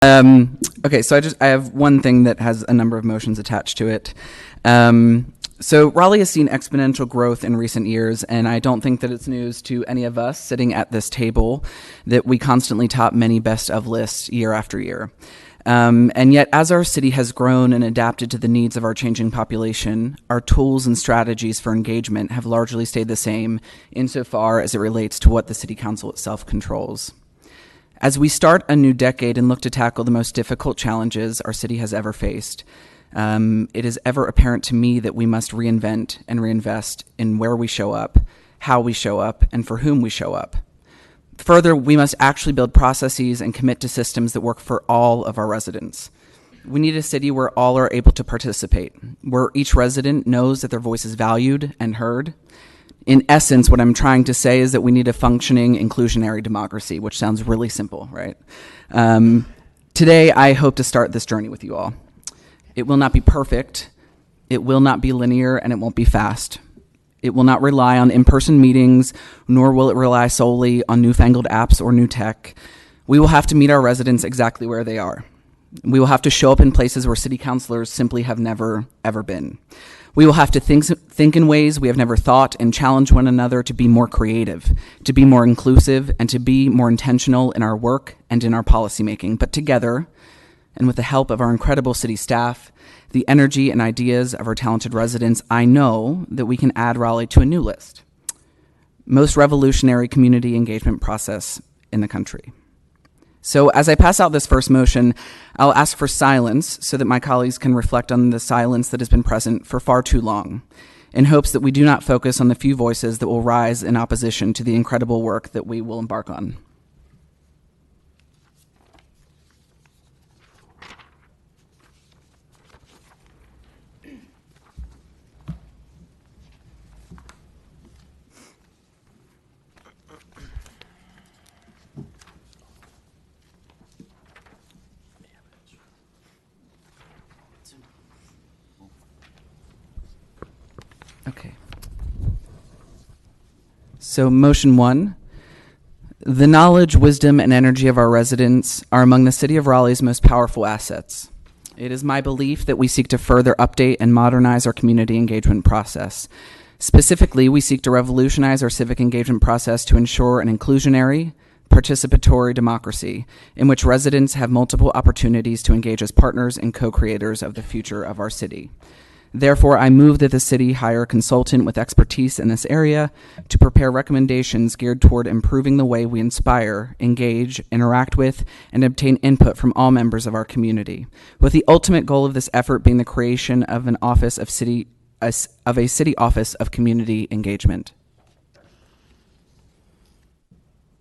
Okay, so I have one thing that has a number of motions attached to it. So Raleigh has seen exponential growth in recent years, and I don't think that it's news to any of us sitting at this table that we constantly top many best of lists year after year. And yet, as our city has grown and adapted to the needs of our changing population, our tools and strategies for engagement have largely stayed the same insofar as it relates to what the City Council itself controls. As we start a new decade and look to tackle the most difficult challenges our city has ever faced, it is ever apparent to me that we must reinvent and reinvest in where we show up, how we show up, and for whom we show up. Further, we must actually build processes and commit to systems that work for all of our residents. We need a city where all are able to participate, where each resident knows that their voice is valued and heard. In essence, what I'm trying to say is that we need a functioning inclusionary democracy, which sounds really simple, right? Today, I hope to start this journey with you all. It will not be perfect, it will not be linear, and it won't be fast. It will not rely on in-person meetings, nor will it rely solely on newfangled apps or new tech. We will have to meet our residents exactly where they are. We will have to show up in places where city councilors simply have never, ever been. We will have to think in ways we have never thought and challenge one another to be more creative, to be more inclusive, and to be more intentional in our work and in our policymaking. But together, and with the help of our incredible city staff, the energy and ideas of our talented residents, I know that we can add Raleigh to a new list. Most revolutionary community engagement process in the country. So as I pass out this first motion, I'll ask for silence so that my colleagues can reflect on the silence that has been present for far too long, in hopes that we do not focus on the few voices that will rise in opposition to the incredible work that we will embark on. Okay. So motion 1, the knowledge, wisdom, and energy of our residents are among the City of Raleigh's most powerful assets. It is my belief that we seek to further update and modernize our community engagement process. Specifically, we seek to revolutionize our civic engagement process to ensure an inclusionary, participatory democracy in which residents have multiple opportunities to engage as partners and co-creators of the future of our city. Therefore, I move that the city hire a consultant with expertise in this area to prepare recommendations geared toward improving the way we inspire, engage, interact with, and obtain input from all members of our community, with the ultimate goal of this effort being the creation of an office of a city office of community engagement.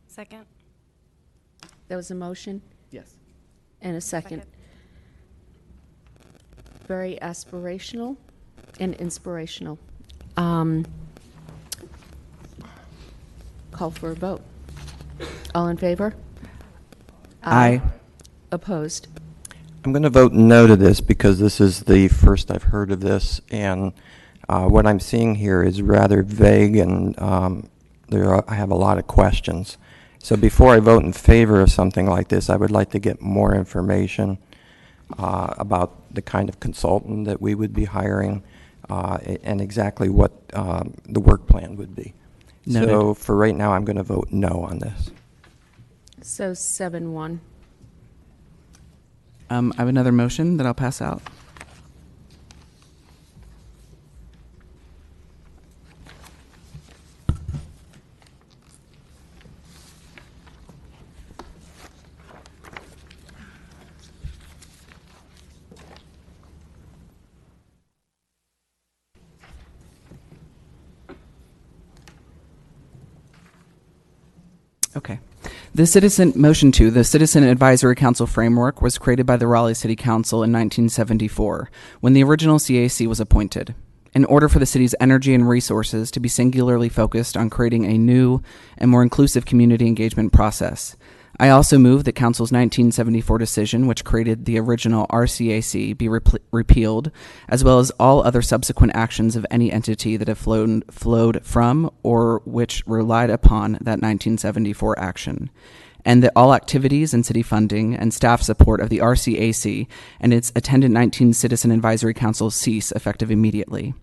Second. There was a motion Yes. and a second. Very aspirational and inspirational. Call for a vote. All in favor? Aye. Opposed? I'm going to vote no to this because this is the first I've heard of this, and what I'm seeing here is rather vague, and I have a lot of questions. So before I vote in favor of something like this, I would like to get more information about the kind of consultant that we would be hiring and exactly what the work plan would be. Noted. So for right now, I'm going to vote no on this. So 7-1. I have another motion that I'll pass out. Okay. Motion 2, the Citizen Advisory Council framework was created by the Raleigh City Council in 1974, when the original CAC was appointed, in order for the city's energy and resources to be singularly focused on creating a new and more inclusive community engagement process. I also move that Council's 1974 decision, which created the original RCAC, be repealed, as well as all other subsequent actions of any entity that have flowed from or which relied upon that 1974 action. and that all activities and city funding and staff support of the RCAC and its attendant 19 Citizen Advisory Council cease effective immediately.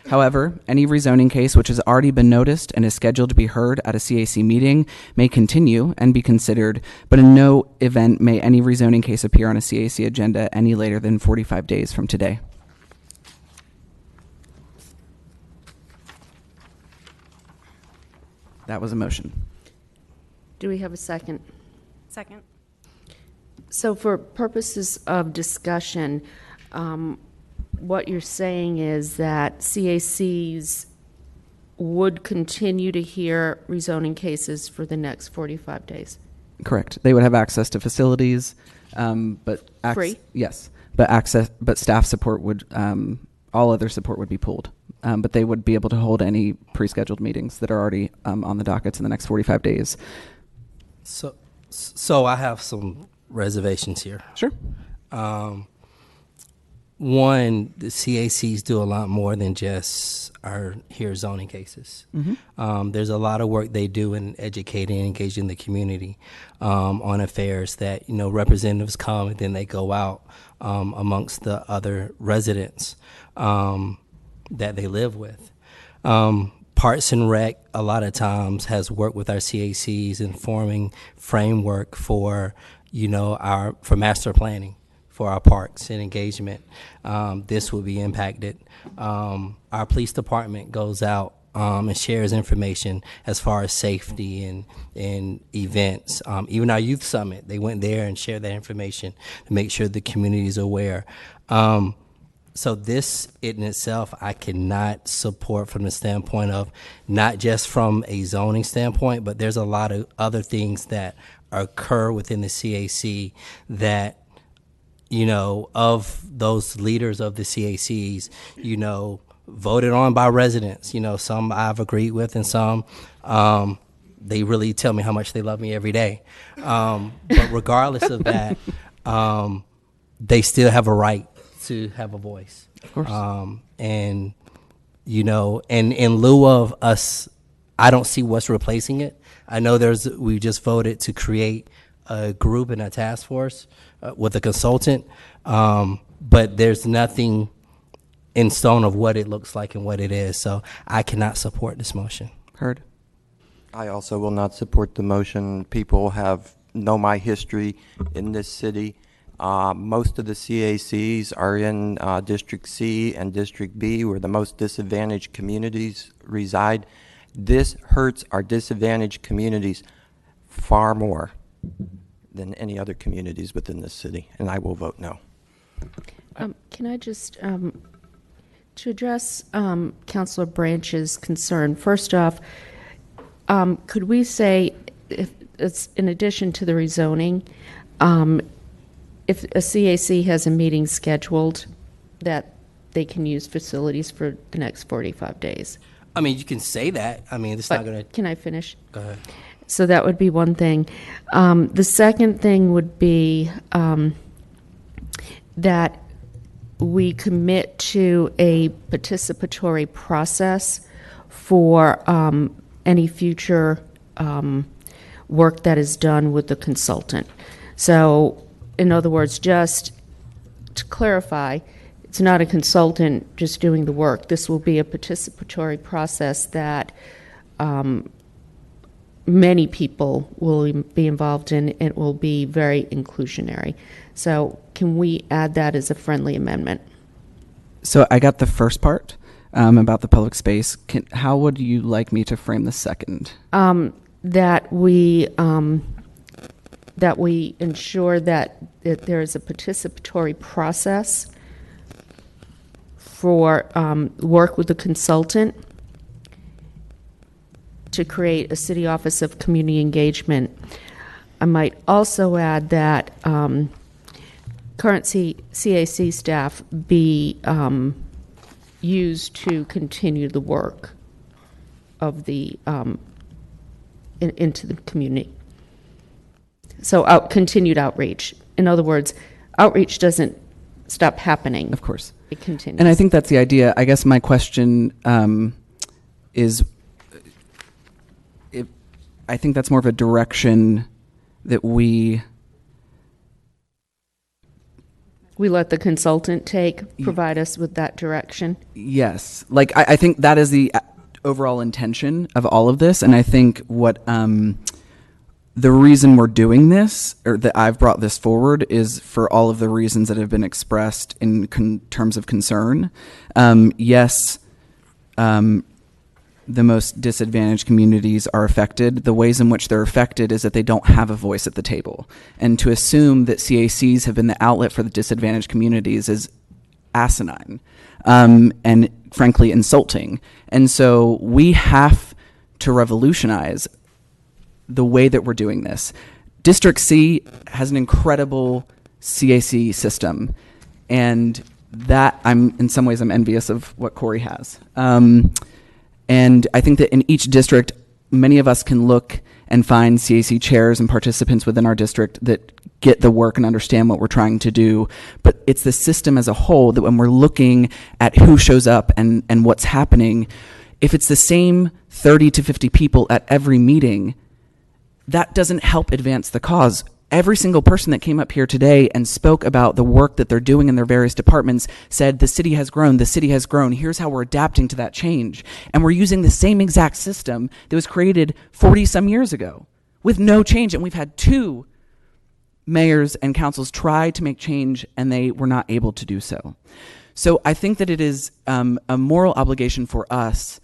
However, any rezoning case which has already been noticed and is scheduled to be heard at a CAC meeting may continue and be considered, but in no event may any rezoning case appear on a CAC agenda any later than 45 days from today. That was a motion. Do we have a second? Second. So for purposes of discussion, what you're saying is that CACs would continue to hear rezoning cases for the next 45 days? Correct. They would have access to facilities, but Free? Yes, but staff support would all other support would be pulled. But they would be able to hold any pre-scheduled meetings that are already on the dockets in the next 45 days. So I have some reservations here. Sure. One, the CACs do a lot more than just hear zoning cases. Mm-hmm. There's a lot of work they do in educating and engaging the community on affairs that, representatives come and then they go out amongst the other residents that they live with. Parks and Rec a lot of times has worked with our CACs in forming framework for, for master planning for our parks and engagement. This will be impacted. Our police department goes out and shares information as far as safety and events. Even our youth summit, they went there and shared that information to make sure the community is aware. So this in itself, I cannot support from the standpoint of not just from a zoning standpoint, but there's a lot of other things that occur within the CAC that, of those leaders of the CACs, voted on by residents. Some I've agreed with and some they really tell me how much they love me every day. But regardless of that, they still have a right to have a voice. Of course. And in lieu of us, I don't see what's replacing it. I know we just voted to create a group and a task force with a consultant, but there's nothing in stone of what it looks like and what it is. So I cannot support this motion. Heard. I also will not support the motion. People know my history in this city. Most of the CACs are in District C and District B, where the most disadvantaged communities reside. This hurts our disadvantaged communities far more than any other communities within this city, and I will vote no. Can I just, to address Councilor Branch's concern, first off, could we say, if it's in addition to the rezoning, if a CAC has a meeting scheduled, that they can use facilities for the next 45 days? I mean, you can say that. I mean, it's But not going to. Can I finish? Go ahead. So that would be one thing. The second thing would be that we commit to a participatory process for any future work that is done with the consultant. So, in other words, just to clarify, it's not a consultant just doing the work. This will be a participatory process that many people will be involved in. It will be very inclusionary. So can we add that as a friendly amendment? So I got the first part about the public space. How would you like me to frame the second? That we ensure that there is a participatory process for work with the consultant to create a city office of community engagement. I might also add that current CAC staff be used to continue the work of the into the community. So continued outreach. In other words, outreach doesn't stop happening. Of course. It continues. And I think that's the idea. I guess my question is, I think that's more of a direction that we let the consultant provide us with that direction. Yes. Like, I think that is the overall intention of all of this. And I think what the reason we're doing this, or that I've brought this forward, is for all of the reasons that have been expressed in terms of concern. Yes, the most disadvantaged communities are affected. The ways in which they're affected is that they don't have a voice at the table. And to assume that CACs have been the outlet for the disadvantaged communities is asinine and frankly insulting. And so we have to revolutionize the way that we're doing this. District C has an incredible CAC system, and that in some ways I'm envious of what Corey has. And I think that in each district, many of us can look and find CAC chairs and participants within our district that get the work and understand what we're trying to do. But it's the system as a whole that when we're looking at who shows up and what's happening, if it's the same 30 to 50 people at every meeting, that doesn't help advance the cause. Every single person that came up here today and spoke about the work that they're doing in their various departments said, the city has grown, here's how we're adapting to that change. And we're using the same exact system that was created 40 some years ago with no change. And we've had 2 mayors and councils try to make change, and they were not able to do so. So I think that it is a moral obligation for us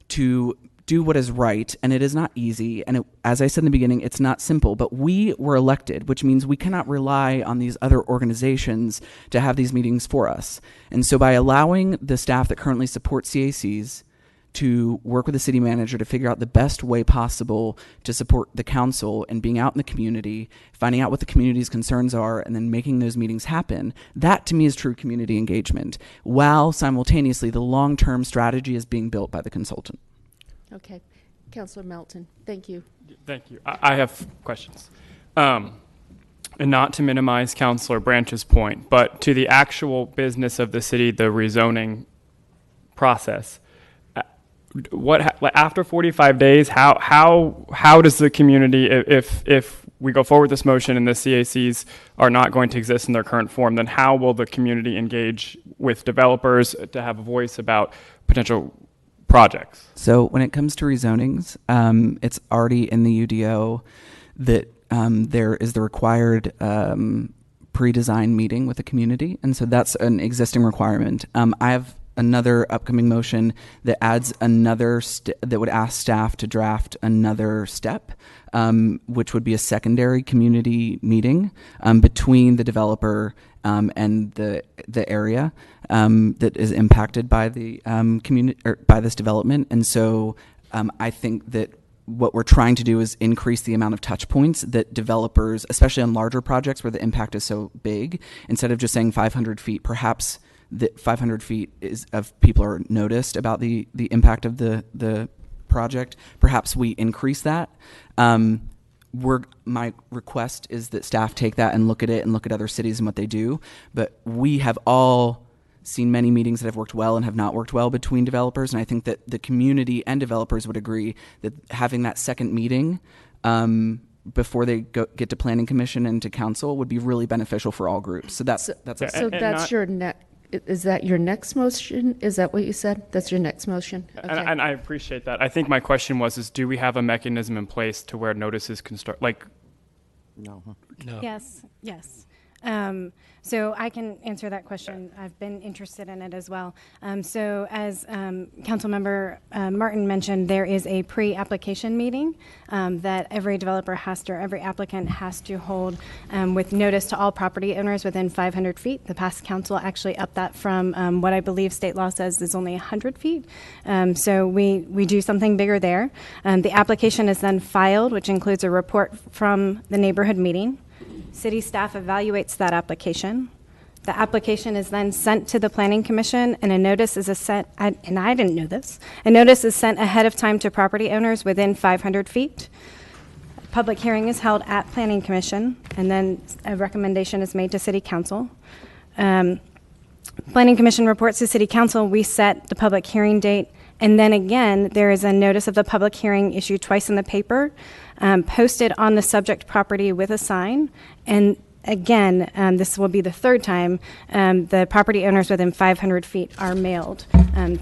to do what is right, and it is not easy, and as I said in the beginning, it's not simple, but we were elected, which means we cannot rely on these other organizations to have these meetings for us. And so by allowing the staff that currently support CACs to work with the city manager to figure out the best way possible to support the council and being out in the community, finding out what the community's concerns are, and then making those meetings happen, that to me is true community engagement, while simultaneously the long-term strategy is being built by the consultant. Okay. Councilor Melton, thank you. Thank you. I have questions. And not to minimize Councilor Branch's point, but to the actual business of the city, the rezoning process, after 45 days, how does the community, if we go forward with this motion and the CACs are not going to exist in their current form, then how will the community engage with developers to have a voice about potential projects? So when it comes to rezonings, it's already in the UDO that there is the required pre-design meeting with the community, and so that's an existing requirement. I have another upcoming motion that adds another that would ask staff to draft another step, which would be a secondary community meeting between the developer and the area that is impacted by the community or by this development. And so I think that what we're trying to do is increase the amount of touch points that developers, especially on larger projects where the impact is so big, instead of just saying 500 feet, perhaps that 500 feet of people are noticed about the impact of the project. Perhaps we increase that. My request is that staff take that and look at it and look at other cities and what they do. But we have all seen many meetings that have worked well and have not worked well between developers. And I think that the community and developers would agree that having that second meeting before they get to planning commission and to council would be really beneficial for all groups. So that's your next. Is that your next motion? Is that what you said? That's your next motion? Okay. And I appreciate that. I think my question was, do we have a mechanism in place to where notices can start? No. Yes. So I can answer that question. I've been interested in it as well. So as Councilmember Martin mentioned, there is a pre-application meeting that every every applicant has to hold with notice to all property owners within 500 feet. The past council actually upped that from what I believe state law says is only 100 feet. So we do something bigger there. The application is then filed, which includes a report from the neighborhood meeting. City staff evaluates that application. The application is then sent to the Planning Commission, and a notice is sent, and I didn't know this, a notice is sent ahead of time to property owners within 500 feet. A public hearing is held at Planning Commission, and then a recommendation is made to City Council. Planning Commission reports to City Council, we set the public hearing date, and then again, there is a notice of the public hearing issued twice in the paper posted on the subject property with a sign. And again, this will be the third time, the property owners within 500 feet are mailed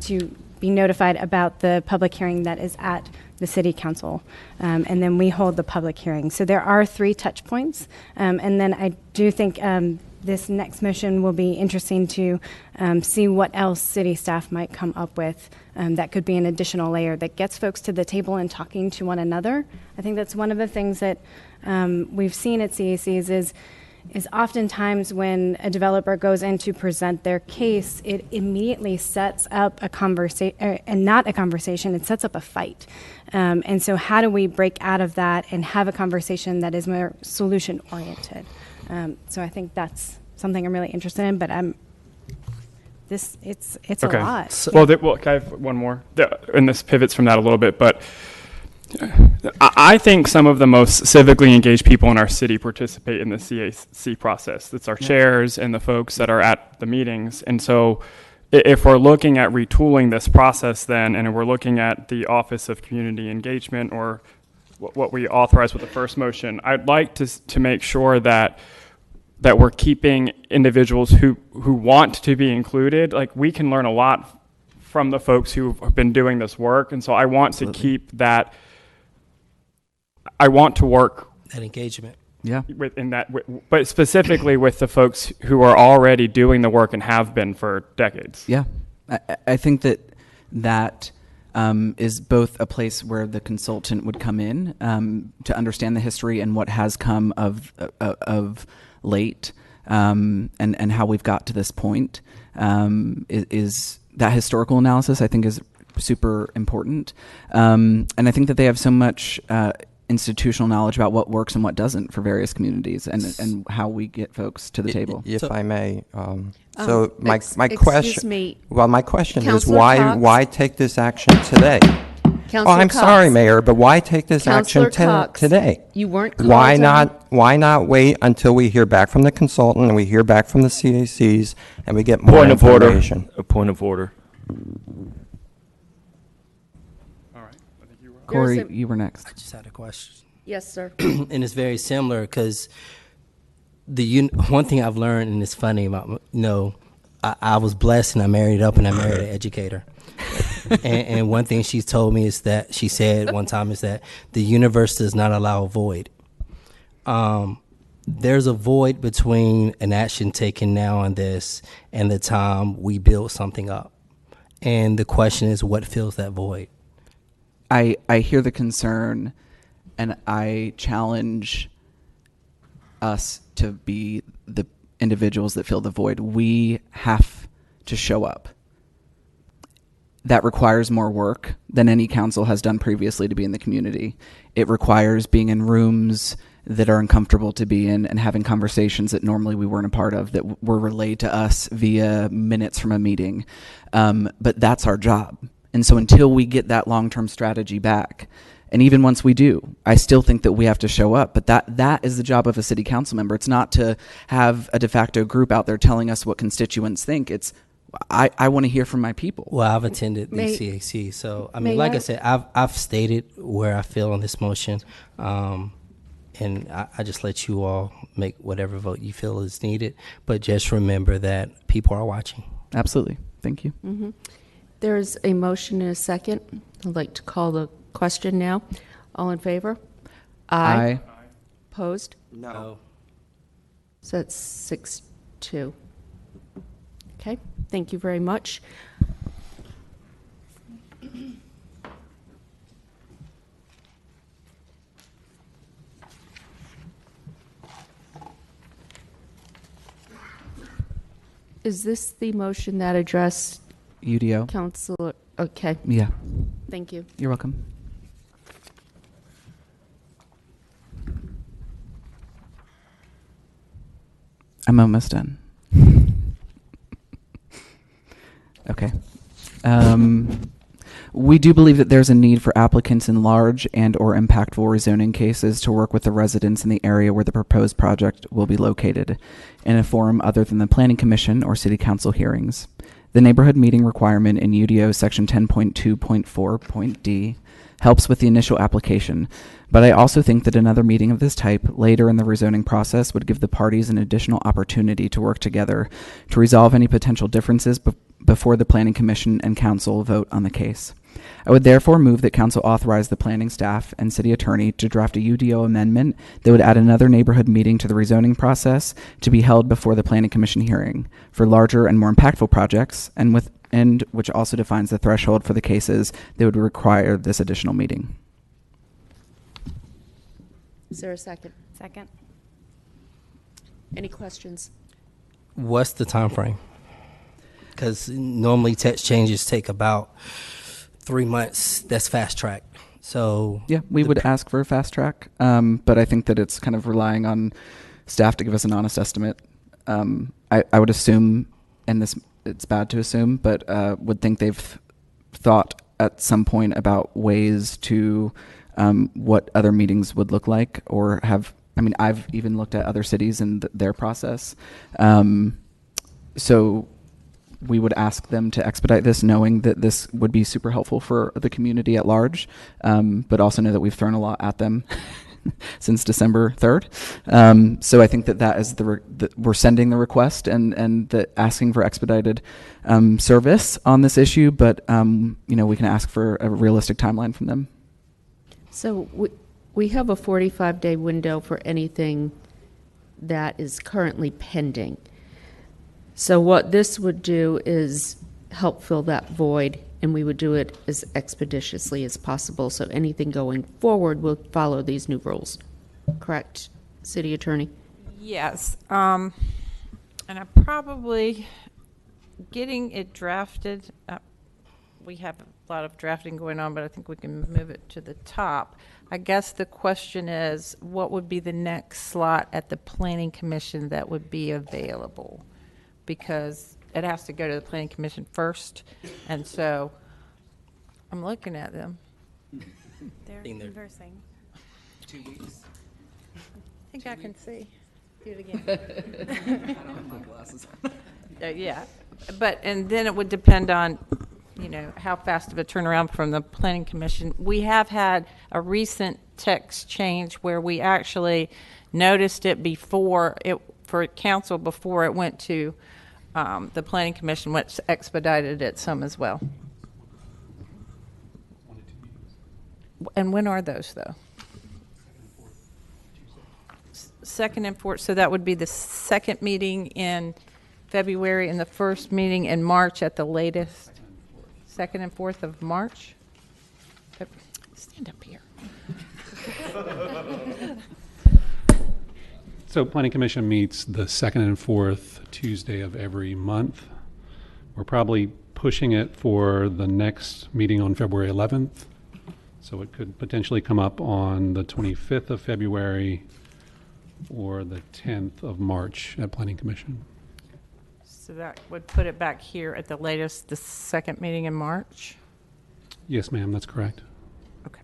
to be notified about the public hearing that is at the city council. And then we hold the public hearing. So there are 3 touch points. And then I do think this next motion will be interesting to see what else city staff might come up with that could be an additional layer that gets folks to the table and talking to one another. I think that's one of the things that we've seen at CACs is oftentimes when a developer goes in to present their case, it immediately sets up a conversation, and not a conversation, it sets up a fight. And so how do we break out of that and have a conversation that is more solution-oriented? So I think that's something I'm really interested in, but it's Okay. a lot. So, well, can I have one more? And this pivots from that a little bit, but I think some of the most civically engaged people in our city participate in the CAC process. It's our chairs and the folks that are at the meetings. And so if we're looking at retooling this process then, and we're looking at the Office of Community Engagement, or what we authorized with the first motion, I'd like to make sure that we're keeping individuals who want to be included. Like, we can learn a lot from the folks who have been doing this work. And so I want to keep that. I want to work That engagement. within that, but specifically with the folks who are already doing the work and have been for decades. Yeah, I think that is both a place where the consultant would come in to understand the history and what has come of late, and how we've got to this point. Is that historical analysis, I think, is super important, and I think that they have so much institutional knowledge about what works and what doesn't for various communities, and how we get folks to the table. If I may, so my excuse question. me. Well, my question is Councilor Cox? why take this action today? Councilor I'm Cox. sorry, Mayor, but why take this Counselor action Cox, today? You weren't called Why on. not wait until we hear back from the consultant and we hear back from the CACs and we get more Point of order. information? A point of order. All right. I think you were. Corey, There's a- you were next. I just had a question. Yes, sir. And it's very similar because one thing I've learned, and it's funny about, I was blessed and I married up and I married an educator. and one thing she's told me is that, she said one time, is that the universe does not allow a void. There's a void between an action taken now on this and the time we build something up. And the question is, what fills that void? I hear the concern, and I challenge us to be the individuals that fill the void. We have to show up. That requires more work than any council has done previously to be in the community. It requires being in rooms that are uncomfortable to be in and having conversations that normally we weren't a part of, that were relayed to us via minutes from a meeting. But that's our job. And so until we get that long-term strategy back, and even once we do, I still think that we have to show up. But that is the job of a city council member. It's not to have a de facto group out there telling us what constituents think. It's, I want to hear from my people. Well, I've attended the May- CAC, so I may mean, like I- I said, I've stated where I feel on this motion, and I just let you all make whatever vote you feel is needed. But just remember that people are watching. Absolutely. Thank you. There's a motion and a second. I'd like to call the question now. All in favor? Aye. Opposed? No. So that's 6-2. Okay, thank you very much. Is this the motion that addressed UDO. Councilor? Okay, Yeah. thank you. You're welcome. I'm almost done. Okay. We do believe that there's a need for applicants in large and or impactful rezoning cases to work with the residents in the area where the proposed project will be located in a forum other than the Planning Commission or City Council hearings. The neighborhood meeting requirement in UDO Section 10.2.4.d helps with the initial application, but I also think that another meeting of this type later in the rezoning process would give the parties an additional opportunity to work together to resolve any potential differences before the Planning Commission and Council vote on the case. I would therefore move that Council authorize the planning staff and City Attorney to draft a UDO amendment that would add another neighborhood meeting to the rezoning process to be held before the Planning Commission hearing for larger and more impactful projects, and which also defines the threshold for the cases that would require this additional meeting. Is there a second? Second. Any questions? What's the time frame? Because normally text changes take about 3 months. That's fast track. So Yeah, we would ask for a fast track, but I think that it's kind of relying on staff to give us an honest estimate. I would assume, and it's bad to assume, but would think they've thought at some point about ways to what other meetings would look like, or have. I mean, I've even looked at other cities and their process. So we would ask them to expedite this, knowing that this would be super helpful for the community at large, but also know that we've thrown a lot at them since December 3rd. So I think that is we're sending the request and the asking for expedited service on this issue, but we can ask for a realistic timeline from them. So we have a 45-day window for anything that is currently pending. So what this would do is help fill that void, and we would do it as expeditiously as possible. So anything going forward will follow these new rules. Correct, City Attorney? Yes. And I'm probably getting it drafted. We have a lot of drafting going on, but I think we can move it to the top. I guess the question is, what would be the next slot at the Planning Commission that would be available? Because it has to go to the Planning Commission first, and so I'm looking at them. They're conversing. 2 weeks. I think I can see. Do it again. I don't have my glasses on. Yeah, and then it would depend on, how fast of a turnaround from the Planning Commission. We have had a recent text change where we actually noticed it for council before it went to the Planning Commission, which expedited it some as well. And when are those, though? Second and fourth. So that would be the second meeting in February and the first meeting in March at the latest. 2nd and 4th of March. Stand up here. So Planning Commission meets the 2nd and 4th Tuesday of every month. We're probably pushing it for the next meeting on February 11th. So it could potentially come up on the 25th of February or the 10th of March at Planning Commission. So that would put it back here at the latest, the second meeting in March? Yes, ma'am, that's correct. Okay.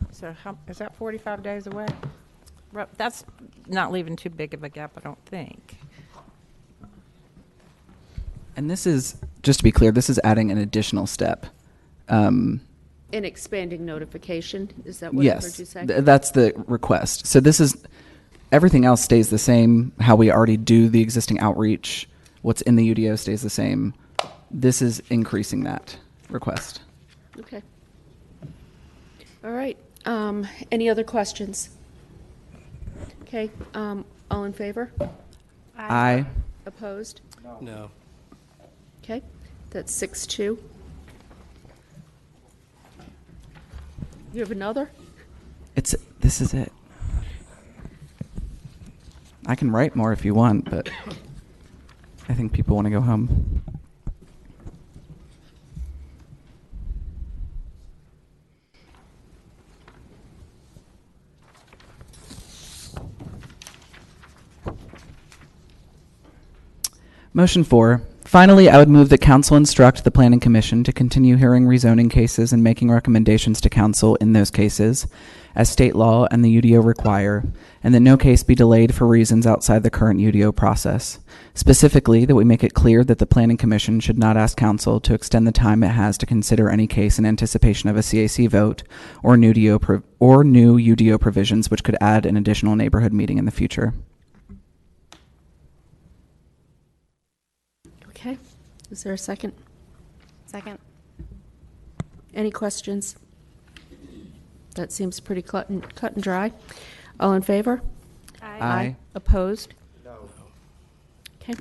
So is that 45 days away? That's not leaving too big of a gap, I don't think. And this is, just to be clear, this is adding an additional step. In expanding notification, is that what I heard you say? Yes, that's the request. So this is, everything else stays the same. How we already do the existing outreach, what's in the UDO stays the same. This is increasing that request. Okay. All right. Any other questions? Okay. All in favor? Aye. Opposed? No. Okay. That's 6-2. You have another? This is it. I can write more if you want, but I think people want to go home. Motion 4, Finally, I would move that council instruct the Planning Commission to continue hearing rezoning cases and making recommendations to council in those cases, as state law and the UDO require, and that no case be delayed for reasons outside the current UDO process. Specifically, that we make it clear that the Planning Commission should not ask council to extend the time it has to consider any case in anticipation of a CAC vote or new UDO provisions which could add an additional neighborhood meeting in the future. Okay. Is there a second? Second. Any questions? That seems pretty cut and dry. All in favor? Aye. Opposed? No. Okay.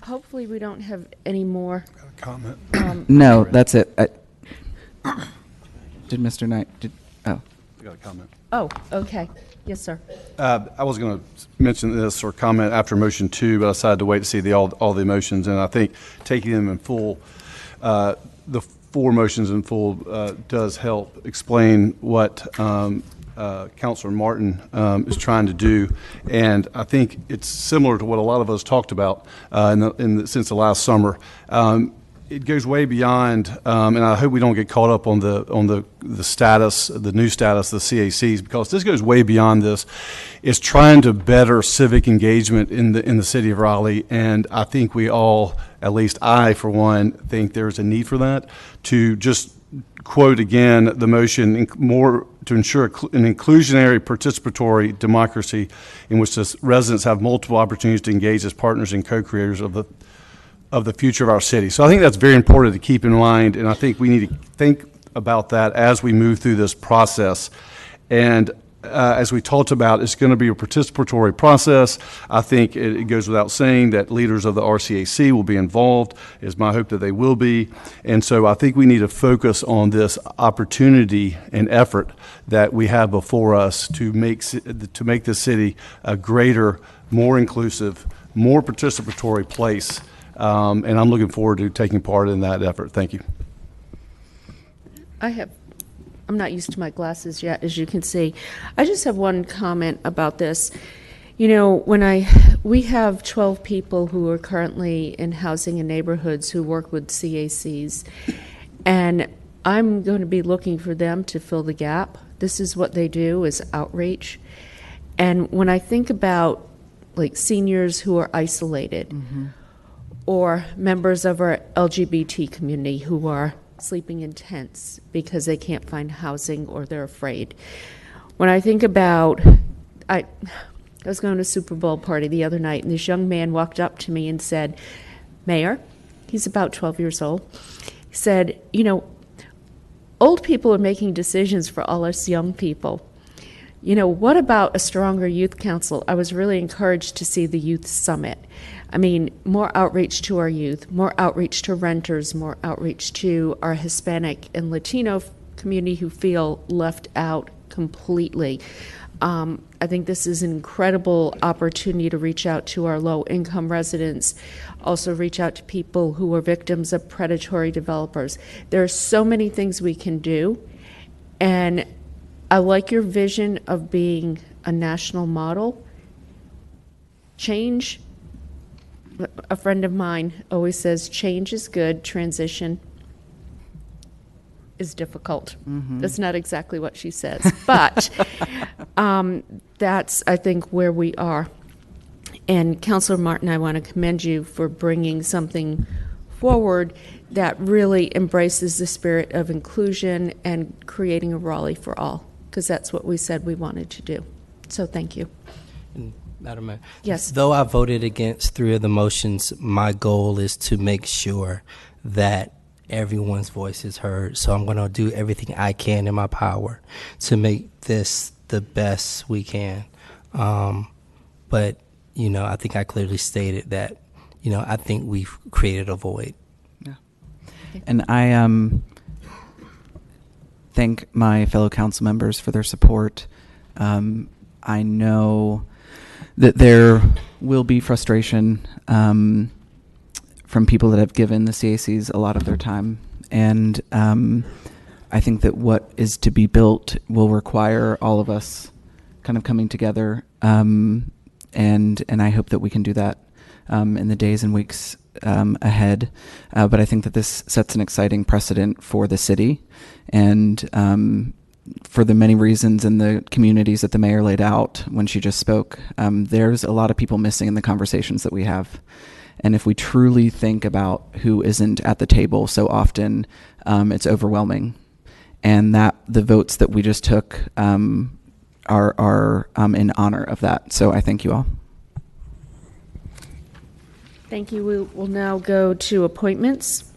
Hopefully we don't have any more. Comment. No, that's it. Did Mr. Knight? I got a comment. Oh, okay. Yes, sir. I was going to mention this or comment after motion 2, but I decided to wait to see all the motions, and I think taking them in full, the 4 motions in full does help explain what Councilor Martin is trying to do, and I think it's similar to what a lot of us talked about since the last summer. It goes way beyond, and I hope we don't get caught up on the status, the new status of the CACs, because this goes way beyond this. It's trying to better civic engagement in the city of Raleigh, and I think we all, at least I for one, think there's a need for that. To just quote again the motion, more to ensure an inclusionary participatory democracy in which the residents have multiple opportunities to engage as partners and co-creators of the future of our city. So I think that's very important to keep in mind, and I think we need to think about that as we move through this process. And as we talked about, it's going to be a participatory process. I think it goes without saying that leaders of the RCAC will be involved. It's my hope that they will be. And so I think we need to focus on this opportunity and effort that we have before us to make the city a greater, more inclusive, more participatory place. And I'm looking forward to taking part in that effort. Thank you. I'm not used to my glasses yet, as you can see. I just have one comment about this. You know, we have 12 people who are currently in housing and neighborhoods who work with CACs, and I'm going to be looking for them to fill the gap. This is what they do, is outreach. And when I think about like seniors who are isolated, or members of our LGBT community who are sleeping in tents because they can't find housing or they're afraid. When I think about, I was going to a Super Bowl party the other night, and this young man walked up to me and said, Mayor, he's about 12 years old, he said, you know, old people are making decisions for all us young people. You know, what about a stronger youth council? I was really encouraged to see the youth summit. I mean, more outreach to our youth, more outreach to renters, more outreach to our Hispanic and Latino community who feel left out completely. I think this is an incredible opportunity to reach out to our low-income residents, also reach out to people who are victims of predatory developers. There are so many things we can do, and I like your vision of being a national model. Change. A friend of mine always says, change is good, transition is difficult. That's not exactly what she says, but that's, I think, where we are. And Councilor Martin, I want to commend you for bringing something forward that really embraces the spirit of inclusion and creating a Raleigh for all, because that's what we said we wanted to do. So thank you. Madam Mayor. Yes. Though I voted against 3 of the motions, my goal is to make sure that everyone's voice is heard. So I'm going to do everything I can in my power to make this the best we can. But, you know, I think I clearly stated that, you know, I think we've created a void. Yeah. And I thank my fellow council members for their support. I know that there will be frustration from people that have given the CACs a lot of their time. And I think that what is to be built will require all of us kind of coming together and I hope that we can do that in the days and weeks ahead. But I think that this sets an exciting precedent for the city, and for the many reasons in the communities that the mayor laid out when she just spoke, there's a lot of people missing in the conversations that we have. And if we truly think about who isn't at the table so often, it's overwhelming. And that the votes that we just took are in honor of that. So I thank you all. Thank you. We will now go to appointments.